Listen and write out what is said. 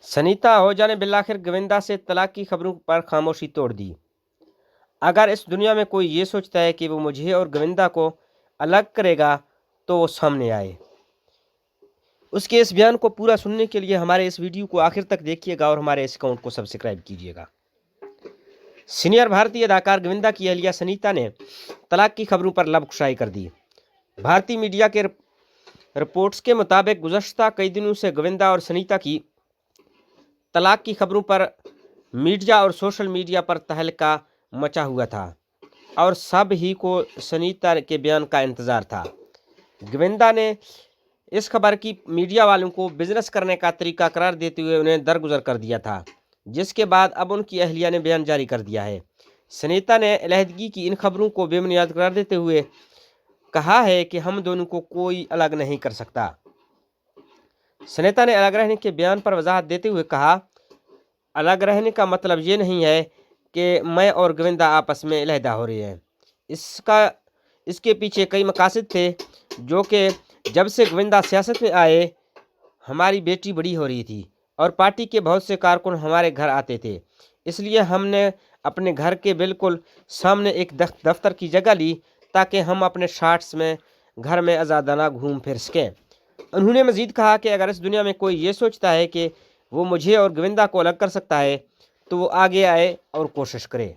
सनीता ओझा ने बिलाखिर गोविंदा से तलाक की खबरों पर खामोशी तोड़ दी। अगर इस दुनिया में कोई ये सोचता है कि वो मुझे और गोविंदा को अलग करेगा तो वो सामने आए। उसके इस बयान को पूरा सुनने के लिए हमारे इस वीडियो को आखिर तक देखिएगा और हमारे इस अकाउंट को सब्सक्राइब कीजिएगा। सीनियर भारतीय अदाकार गोविंदा की अहलिया सनीता ने तलाक की खबरों पर लबकुशाई कर दी। भारतीय मीडिया के रिपोर्ट्स के मुताबिक गुज़श्ता कई दिनों से गोविंदा और सनीता की तलाक की खबरों पर मीडिया और सोशल मीडिया पर तहलका मचा हुआ था और सब ही को सनीता के बयान का इंतज़ार था। गोविंदा ने इस खबर की मीडिया वालों को बिजनेस करने का तरीका करार देते हुए उन्हें दरगुजर कर दिया था, जिसके बाद अब उनकी अहलिया ने बयान जारी कर दिया है। सनीता ने अलहदगी की इन खबरों को बेबुनियाद करार देते हुए कहा है कि हम दोनों को कोई अलग नहीं कर सकता। सनीता ने अलग रहने के बयान पर वजाहत देते हुए कहा, अलग रहने का मतलब ये नहीं है कि मैं और गोविंदा आपस में अलहदा हो रहे हैं। इसके पीछे कई मकासद थे, जो कि जब से गोविंदा सियासत में आए हमारी बेटी बड़ी हो रही थी और पार्टी के बहुत से कारकुन हमारे घर आते थे, इसलिए हमने अपने घर के बिल्कुल सामने एक दफ्तर की जगह ली ताकि हम अपने शॉर्ट्स में घर में आज़ादाना घूम फिर सकें। उन्होंने मज़ीद कहा कि अगर इस दुनिया में कोई ये सोचता है कि वो मुझे और गोविंदा को अलग कर सकता है तो वो आगे आए और कोशिश करे।